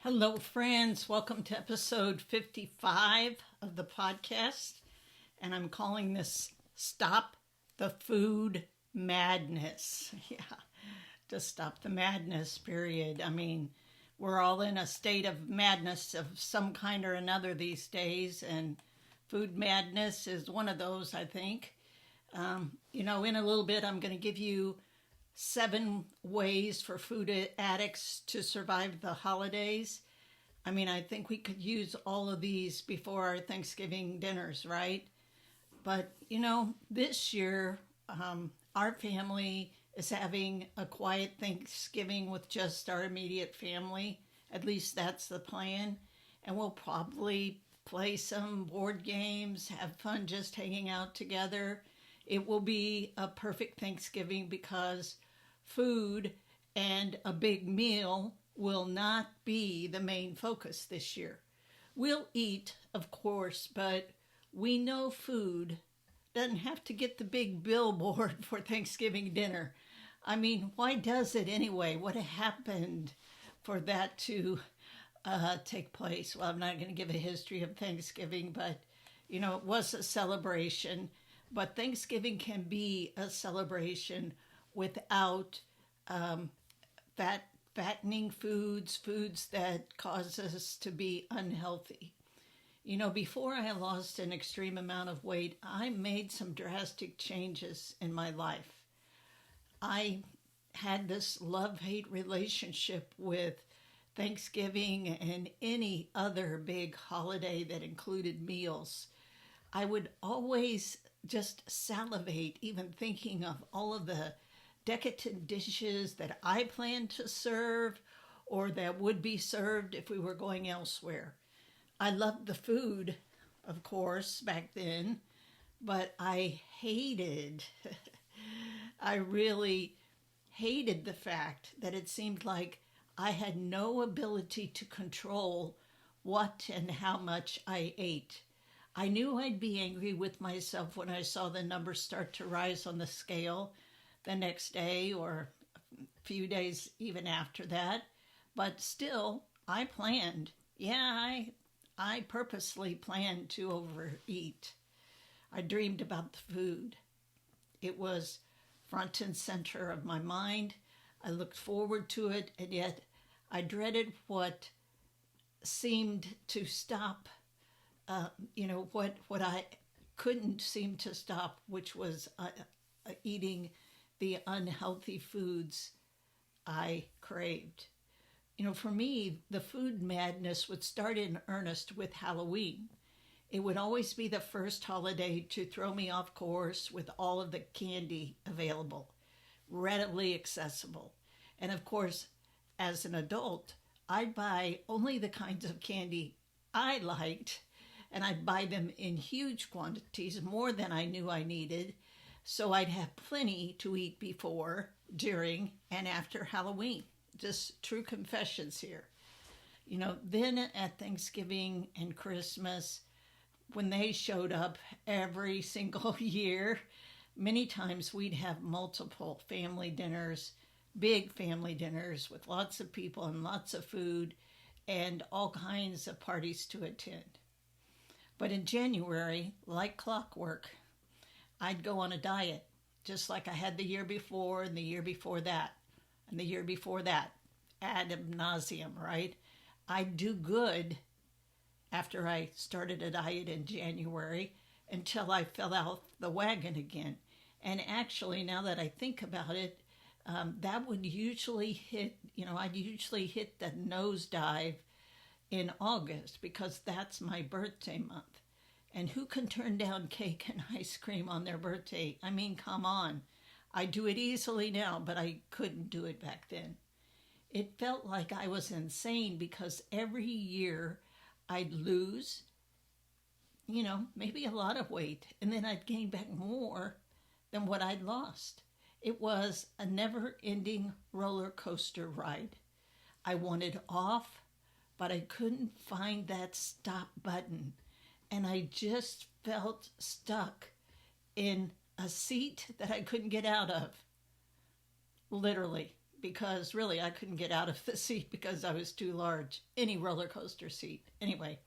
Hello, friends. Welcome to episode 55 of the podcast. And I'm calling this Stop the Food Madness. Yeah, to stop the madness, period. I mean, we're all in a state of madness of some kind or another these days. And food madness is one of those, I think. In a little bit, I'm going to give you 7 ways for food addicts to survive the holidays. I mean, I think we could use all of these before our Thanksgiving dinners, right? But, this year, our family is having a quiet Thanksgiving with just our immediate family. At least that's the plan. And we'll probably play some board games, have fun just hanging out together. It will be a perfect Thanksgiving because food and a big meal will not be the main focus this year. We'll eat, of course, but we know food doesn't have to get the big billboard for Thanksgiving dinner. I mean, why does it anyway? What happened for that to take place? Well, I'm not going to give a history of Thanksgiving, but, it was a celebration. But Thanksgiving can be a celebration without fattening foods that cause us to be unhealthy. Before I lost an extreme amount of weight, I made some drastic changes in my life. I had this love-hate relationship with Thanksgiving and any other big holiday that included meals. I would always just salivate even thinking of all of the decadent dishes that I planned to serve or that would be served if we were going elsewhere. I loved the food, of course, back then, but I really hated the fact that it seemed like I had no ability to control what and how much I ate. I knew I'd be angry with myself when I saw the numbers start to rise on the scale the next day or a few days even after that. But still, I planned. Yeah, I purposely planned to overeat. I dreamed about the food. It was front and center of my mind. I looked forward to it, and yet I dreaded what seemed to stop what I couldn't seem to stop, which was eating the unhealthy foods I craved. For me, the food madness would start in earnest with Halloween. It would always be the first holiday to throw me off course with all of the candy available, readily accessible. And of course, as an adult, I'd buy only the kinds of candy I liked, and I'd buy them in huge quantities, more than I knew I needed, so I'd have plenty to eat before, during, and after Halloween. Just true confessions here. Then at Thanksgiving and Christmas, when they showed up every single year, many times we'd have multiple family dinners, big family dinners with lots of people and lots of food and all kinds of parties to attend. But in January, like clockwork, I'd go on a diet, just like I had the year before and the year before that and the year before that, ad nauseum, right? I'd do good after I started a diet in January until I fell off the wagon again. And actually, now that I think about it, that would usually hit, I'd usually hit the nosedive in August because that's my birthday month. And who can turn down cake and ice cream on their birthday? I mean, come on. I do it easily now, but I couldn't do it back then. It felt like I was insane because every year I'd lose, maybe a lot of weight, and then I'd gain back more than what I'd lost. It was a never-ending roller coaster ride. I wanted off, but I couldn't find that stop button. And I just felt stuck in a seat that I couldn't get out of. Literally. because really I couldn't get out of the seat because I was too large. Any roller coaster seat. Anyway,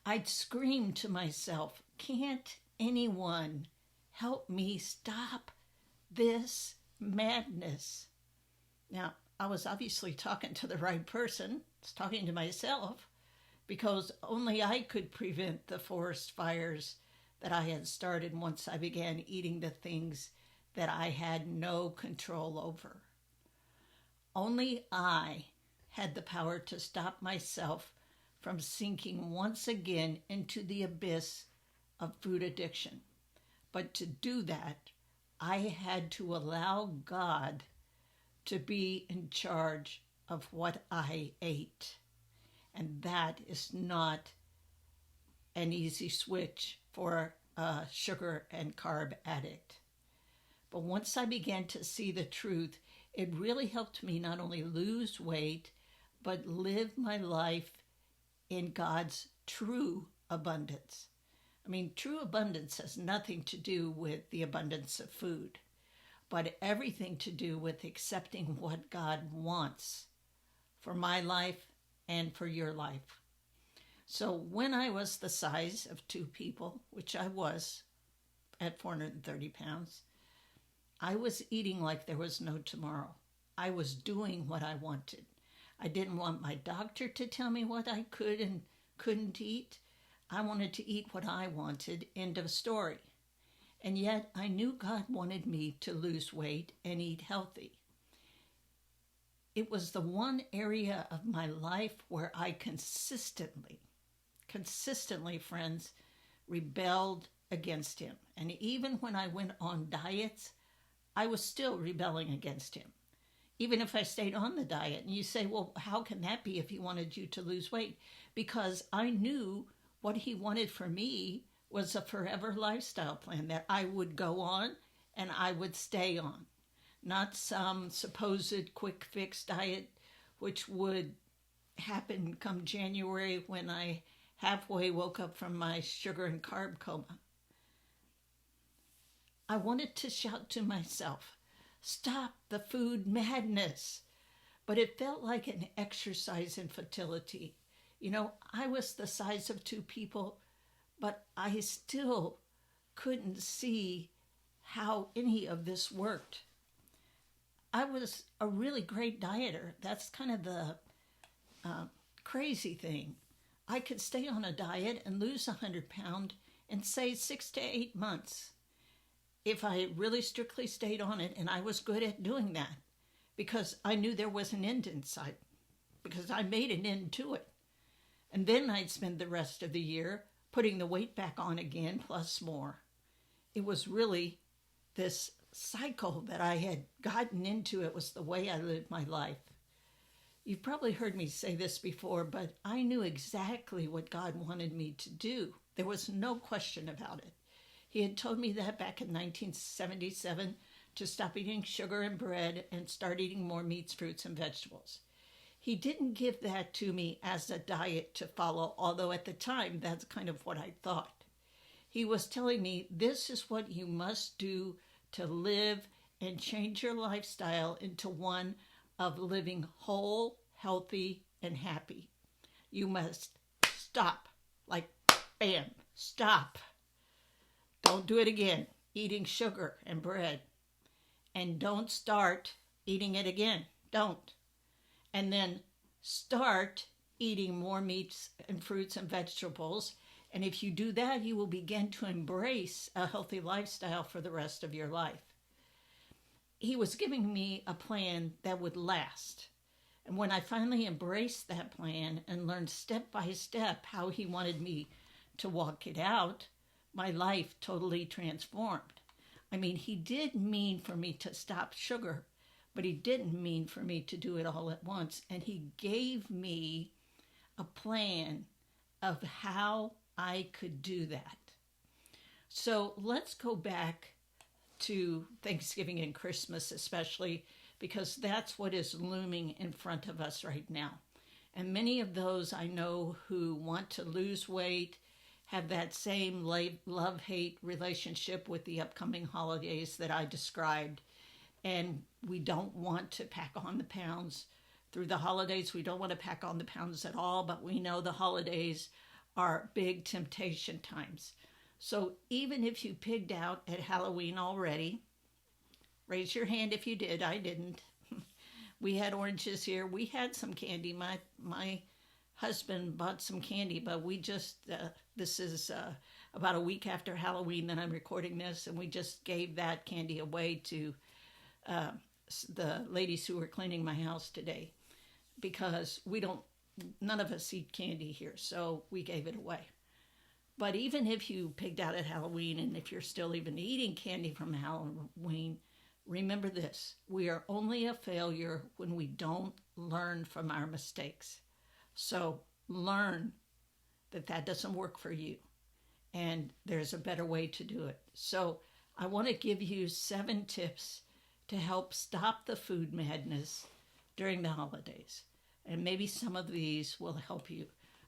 I'd scream to myself, can't anyone help me stop this madness? Now, I was obviously talking to the right person. I was talking to myself, because only I could prevent the forest fires that I had started once I began eating the things that I had no control over. Only I had the power to stop myself from sinking once again into the abyss of food addiction. But to do that, I had to allow God to be in charge of what I ate. And that is not an easy switch for a sugar and carb addict. But once I began to see the truth, it really helped me not only lose weight, but live my life in God's true abundance. I mean, true abundance has nothing to do with the abundance of food, but everything to do with accepting what God wants for my life and for your life. So when I was the size of two people, which I was at 430 pounds, I was eating like there was no tomorrow. I was doing what I wanted. I didn't want my doctor to tell me what I could and couldn't eat. I wanted to eat what I wanted, end of story. And yet I knew God wanted me to lose weight and eat healthy. It was the one area of my life where I consistently, friends, rebelled against him. And even when I went on diets, I was still rebelling against him. Even if I stayed on the diet. And you say, well, how can that be if he wanted you to lose weight? Because I knew what he wanted for me was a forever lifestyle plan that I would go on and I would stay on. Not some supposed quick fix diet, which would happen come January when I halfway woke up from my sugar and carb coma. I wanted to shout to myself, stop the food madness. But it felt like an exercise in futility. I was the size of two people, but I still couldn't see how any of this worked. I was a really great dieter. That's kind of the crazy thing. I could stay on a diet and lose 100 pounds in, say, 6 to 8 months if I really strictly stayed on it, and I was good at doing that because I knew there was an end in sight, because I made an end to it. And then I'd spend the rest of the year putting the weight back on again, plus more. It was really this cycle that I had gotten into. It was the way I lived my life. You've probably heard me say this before, but I knew exactly what God wanted me to do. There was no question about it. He had told me that back in 1977 to stop eating sugar and bread and start eating more meats, fruits, and vegetables. He didn't give that to me as a diet to follow, although at the time that's kind of what I thought. He was telling me this is what you must do to live and change your lifestyle into one of living whole, healthy, and happy. You must stop, like bam, stop. Don't do it again, eating sugar and bread. And don't start eating it again. Don't. And then start eating more meats and fruits and vegetables. And if you do that, you will begin to embrace a healthy lifestyle for the rest of your life. He was giving me a plan that would last. And when I finally embraced that plan and learned step by step how he wanted me to walk it out, my life totally transformed. I mean, he did mean for me to stop sugar, but he didn't mean for me to do it all at once. And he gave me a plan of how I could do that. So let's go back to Thanksgiving and Christmas especially, because that's what is looming in front of us right now. And many of those I know who want to lose weight have that same love-hate relationship with the upcoming holidays that I described. And we don't want to pack on the pounds. Through the holidays, we don't want to pack on the pounds at all, but we know the holidays are big temptation times. So even if you pigged out at Halloween already, raise your hand if you did. I didn't. We had oranges here. We had some candy. My husband bought some candy, but we just, this is about a week after Halloween that I'm recording this, and we just gave that candy away to the ladies who were cleaning my house today, because none of us eat candy here, so we gave it away. But even if you pigged out at Halloween, and if you're still even eating candy from Halloween, remember this: we are only a failure when we don't learn from our mistakes. So learn that doesn't work for you, and there's a better way to do it. So I want to give you 7 tips to help stop the food madness during the holidays. And maybe some of these will help you.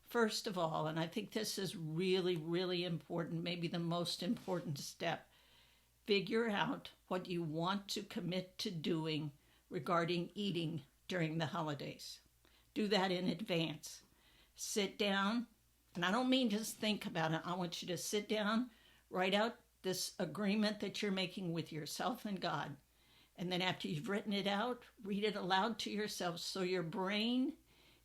First of all, and I think this is really, really important, maybe the most important step, figure out what you want to commit to doing regarding eating during the holidays. Do that in advance. Sit down, and I don't mean just think about it. I want you to sit down, write out this agreement that you're making with yourself and God. And then after you've written it out, read it aloud to yourself so your brain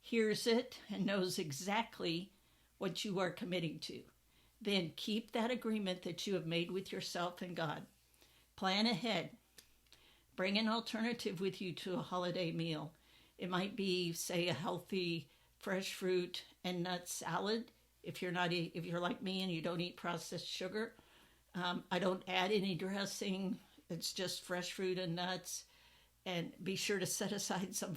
hears it and knows exactly what you are committing to. Then keep that agreement that you have made with yourself and God. Plan ahead. Bring an alternative with you to a holiday meal. It might be, say, a healthy fresh fruit and nut salad. If you're like me and you don't eat processed sugar, I don't add any dressing. It's just fresh fruit and nuts. And be sure to set aside some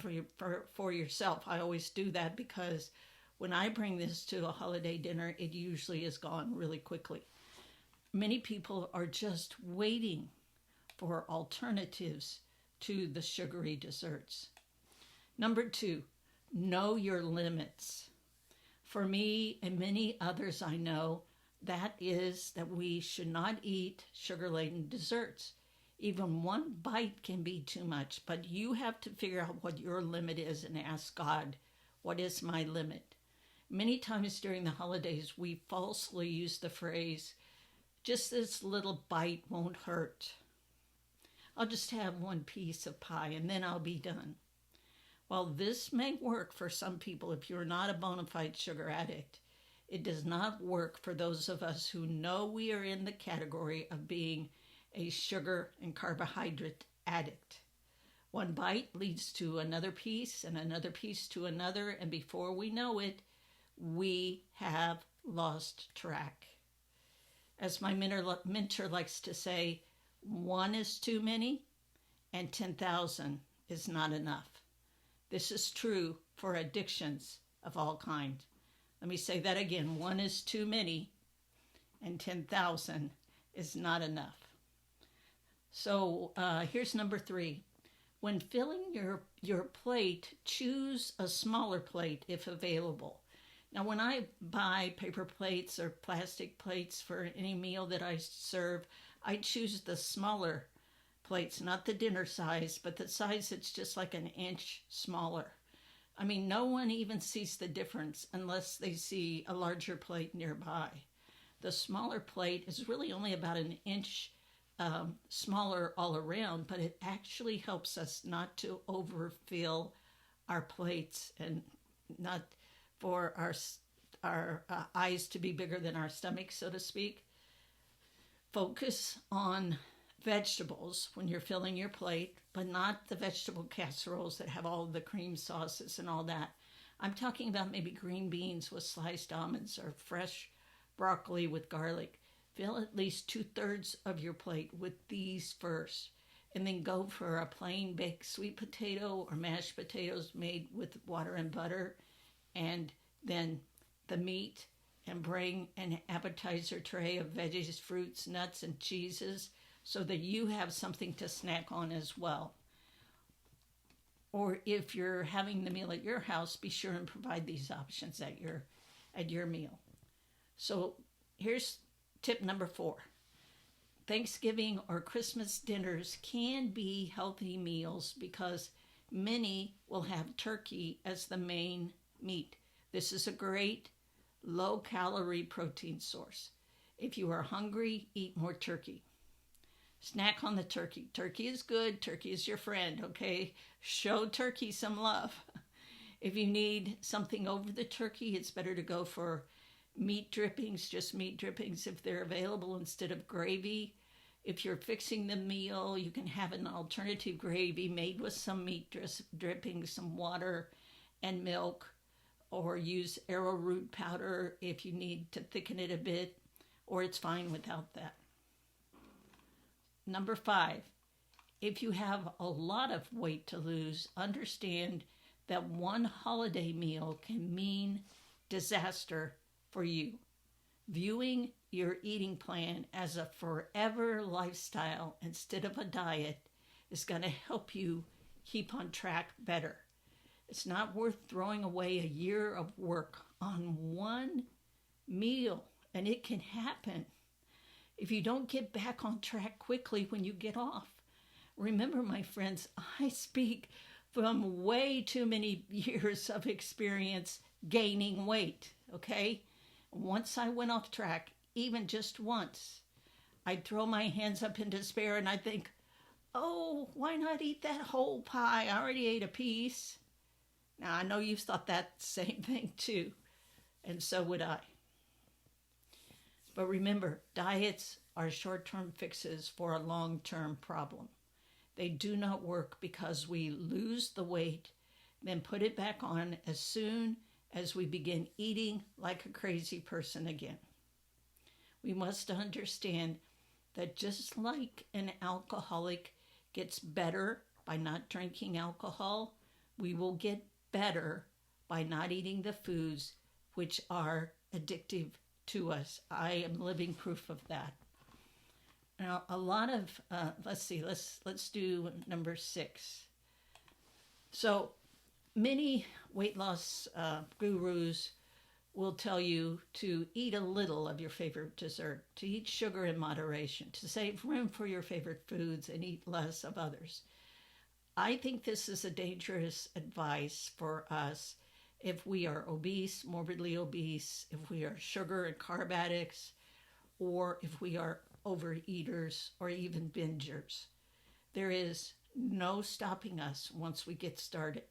for yourself. I always do that because when I bring this to a holiday dinner, it usually is gone really quickly. Many people are just waiting for alternatives to the sugary desserts. Number 2, know your limits. For me and many others I know, that is that we should not eat sugar-laden desserts. Even one bite can be too much, but you have to figure out what your limit is and ask God, what is my limit? Many times during the holidays, we falsely use the phrase, just this little bite won't hurt. I'll just have one piece of pie and then I'll be done. While this may work for some people if you're not a bona fide sugar addict, it does not work for those of us who know we are in the category of being a sugar and carbohydrate addict. One bite leads to another piece and another piece to another, and before we know it, we have lost track. As my mentor likes to say, 1 is too many and 10,000 is not enough. This is true for addictions of all kinds. Let me say that again. 1 is too many and 10,000 is not enough. So here's number 3. When filling your plate, choose a smaller plate if available. Now, when I buy paper plates or plastic plates for any meal that I serve, I choose the smaller plates, not the dinner size, but the size that's just like an inch smaller. I mean, no one even sees the difference unless they see a larger plate nearby. The smaller plate is really only about an inch smaller all around, but it actually helps us not to overfill our plates and not for our eyes to be bigger than our stomach, so to speak. Focus on vegetables when you're filling your plate, but not the vegetable casseroles that have all the cream sauces and all that. I'm talking about maybe green beans with sliced almonds or fresh broccoli with garlic. Fill at least 2/3 of your plate with these first, and then go for a plain baked sweet potato or mashed potatoes made with water and butter, and then the meat, and bring an appetizer tray of veggies, fruits, nuts, and cheeses so that you have something to snack on as well. Or if you're having the meal at your house, be sure and provide these options at your meal. So here's tip number 4. Thanksgiving or Christmas dinners can be healthy meals because many will have turkey as the main meat. This is a great low-calorie protein source. If you are hungry, eat more turkey. Snack on the turkey. Turkey is good. Turkey is your friend, okay? Show turkey some love. If you need something over the turkey, it's better to go for meat drippings, just meat drippings if they're available instead of gravy. If you're fixing the meal, you can have an alternative gravy made with some meat drippings, some water and milk, or use arrowroot powder if you need to thicken it a bit, or it's fine without that. Number 5, if you have a lot of weight to lose, understand that one holiday meal can mean disaster for you. Viewing your eating plan as a forever lifestyle instead of a diet is going to help you keep on track better. It's not worth throwing away a year of work on one meal, and it can happen if you don't get back on track quickly when you get off. Remember, my friends, I speak from way too many years of experience gaining weight, okay? Once I went off track, even just once, I'd throw my hands up in despair and I'd think, oh, why not eat that whole pie? I already ate a piece. Now, I know you've thought that same thing too, and so would I. But remember, diets are short-term fixes for a long-term problem. They do not work because we lose the weight, then put it back on as soon as we begin eating like a crazy person again. We must understand that just like an alcoholic gets better by not drinking alcohol, we will get better by not eating the foods which are addictive to us. I am living proof of that. Now, a lot of, let's do number 6. So many weight loss gurus will tell you to eat a little of your favorite dessert, to eat sugar in moderation, to save room for your favorite foods and eat less of others. I think this is a dangerous advice for us if we are obese, morbidly obese, if we are sugar and carb addicts, or if we are overeaters or even bingers. There is no stopping us once we get started.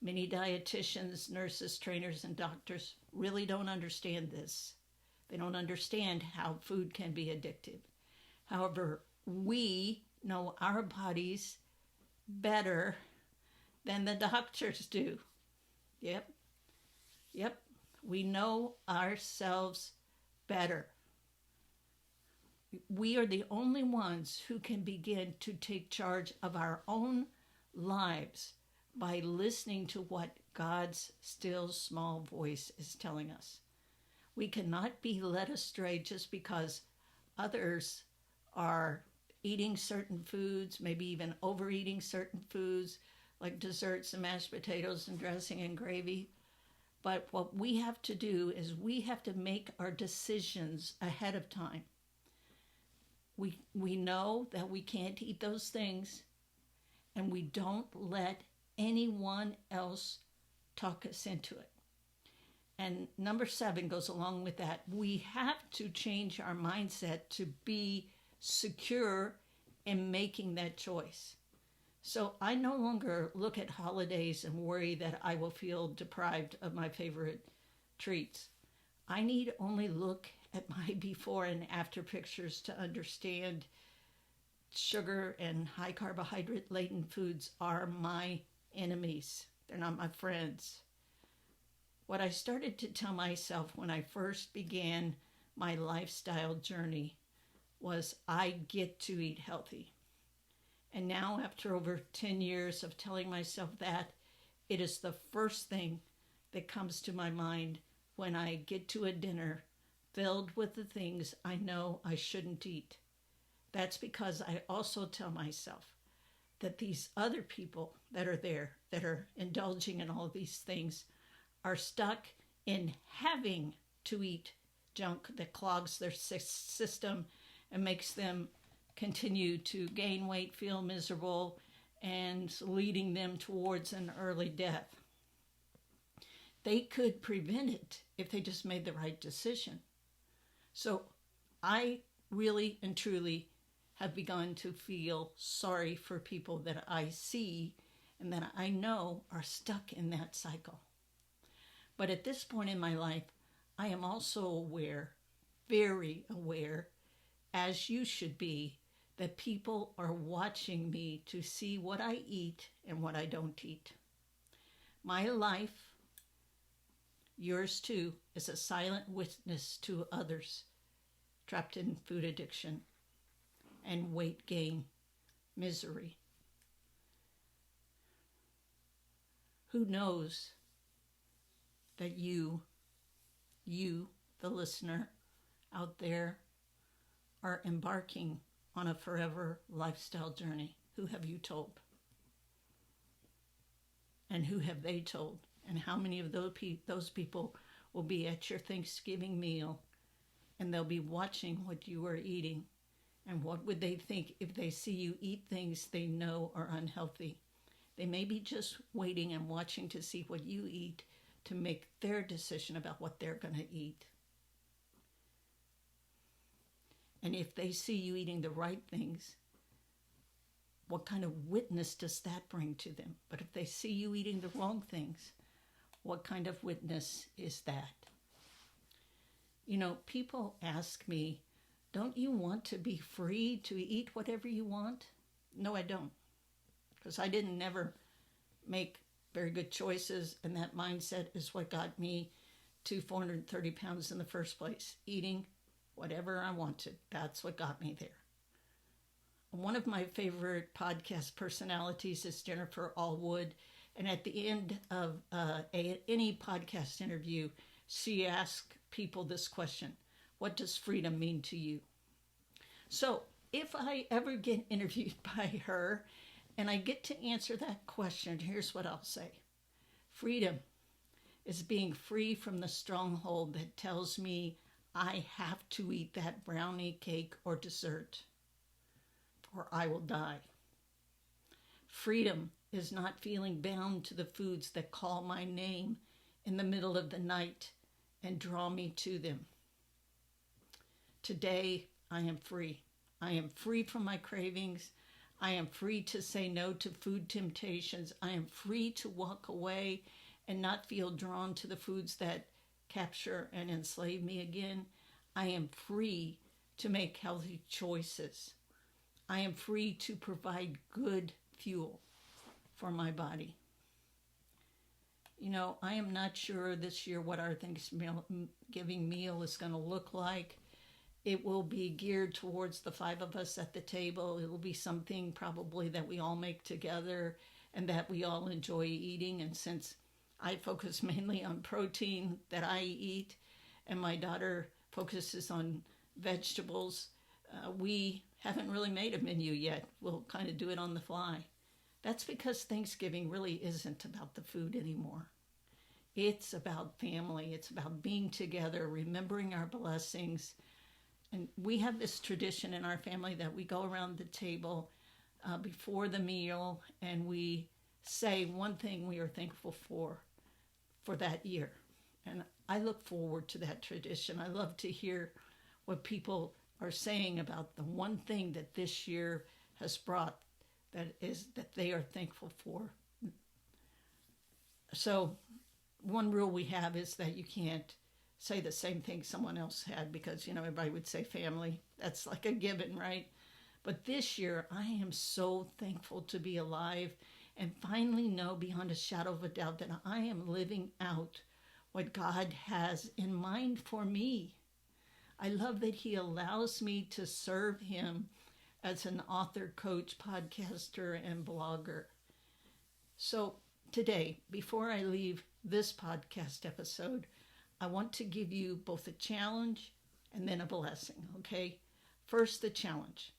Many dietitians, nurses, trainers, and doctors really don't understand this. They don't understand how food can be addictive. However, we know our bodies better than the doctors do. Yep. We know ourselves better. We are the only ones who can begin to take charge of our own lives by listening to what God's still small voice is telling us. We cannot be led astray just because others are eating certain foods, maybe even overeating certain foods like desserts and mashed potatoes and dressing and gravy. But what we have to do is we have to make our decisions ahead of time. We know that we can't eat those things, and we don't let anyone else talk us into it. And number 7 goes along with that. We have to change our mindset to be secure in making that choice. So I no longer look at holidays and worry that I will feel deprived of my favorite treats. I need only look at my before and after pictures to understand sugar and high carbohydrate laden foods are my enemies. They're not my friends. What I started to tell myself when I first began my lifestyle journey was I get to eat healthy. And now, after over 10 years of telling myself that, it is the first thing that comes to my mind when I get to a dinner filled with the things I know I shouldn't eat. That's because I also tell myself that these other people that are there, that are indulging in all these things, are stuck in having to eat junk that clogs their system and makes them continue to gain weight, feel miserable, and leading them towards an early death. They could prevent it if they just made the right decision. So I really and truly have begun to feel sorry for people that I see and that I know are stuck in that cycle. But at this point in my life, I am also aware, very aware, as you should be, that people are watching me to see what I eat and what I don't eat. My life, yours too, is a silent witness to others trapped in food addiction and weight gain, misery. Who knows that you, the listener out there, are embarking on a forever lifestyle journey? Who have you told? And who have they told? And how many of those people will be at your Thanksgiving meal and they'll be watching what you are eating? And what would they think if they see you eat things they know are unhealthy? They may be just waiting and watching to see what you eat to make their decision about what they're going to eat. And if they see you eating the right things, what kind of witness does that bring to them? But if they see you eating the wrong things, what kind of witness is that? You know, people ask me, don't you want to be free to eat whatever you want? No, I don't. Because I didn't never make very good choices, and that mindset is what got me to 430 pounds in the first place. Eating whatever I wanted. That's what got me there. One of my favorite podcast personalities is Jennifer Allwood, and at the end of any podcast interview, she asks people this question: what does freedom mean to you? So if I ever get interviewed by her and I get to answer that question, here's what I'll say. Freedom is being free from the stronghold that tells me I have to eat that brownie, cake, or dessert, or I will die. Freedom is not feeling bound to the foods that call my name in the middle of the night and draw me to them. Today, I am free. I am free from my cravings. I am free to say no to food temptations. I am free to walk away and not feel drawn to the foods that capture and enslave me again. I am free to make healthy choices. I am free to provide good fuel for my body. You know, I am not sure this year what our Thanksgiving meal is going to look like. It will be geared towards the 5 of us at the table. It will be something probably that we all make together and that we all enjoy eating. And since I focus mainly on protein that I eat and my daughter focuses on vegetables, we haven't really made a menu yet. We'll kind of do it on the fly. That's because Thanksgiving really isn't about the food anymore. It's about family. It's about being together, remembering our blessings. And we have this tradition in our family that we go around the table before the meal and we say one thing we are thankful for that year. And I look forward to that tradition. I love to hear what people are saying about the one thing that this year has brought that they are thankful for. So one rule we have is that you can't say the same thing someone else had because, you know, everybody would say family. That's like a given, right? But this year, I am so thankful to be alive and finally know beyond a shadow of a doubt that I am living out what God has in mind for me. I love that He allows me to serve Him as an author, coach, podcaster, and blogger. So today, before I leave this podcast episode, I want to give you both a challenge and then a blessing, okay? First, the challenge.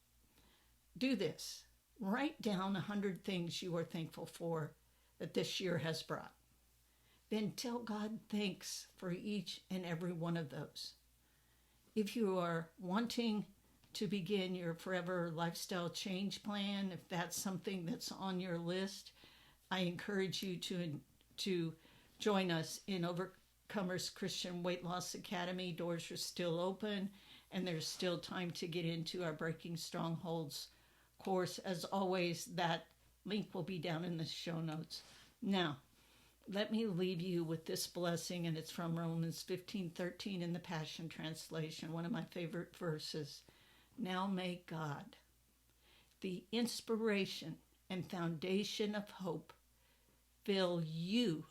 Do this. Write down 100 things you are thankful for that this year has brought. Then tell God thanks for each and every one of those. If you are wanting to begin your forever lifestyle change plan, if that's something that's on your list, I encourage you to join us in Overcomers Christian Weight Loss Academy. Doors are still open, and there's still time to get into our Breaking Strongholds course. As always, that link will be down in the show notes. Now, let me leave you with this blessing, and it's from Romans 15:13 in the Passion Translation, one of my favorite verses. Now may God, the inspiration and foundation of hope, fill you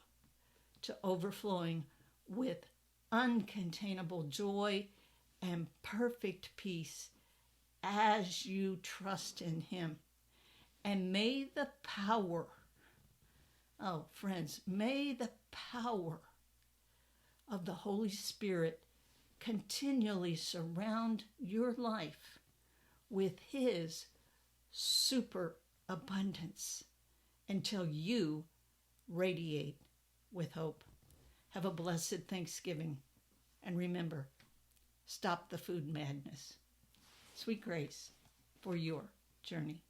to overflowing with uncontainable joy and perfect peace as you trust in him. And may the power, oh friends, may the power of the Holy Spirit continually surround your life with his super abundance until you radiate with hope. Have a blessed Thanksgiving. And remember, stop the food madness. Sweet grace for your journey.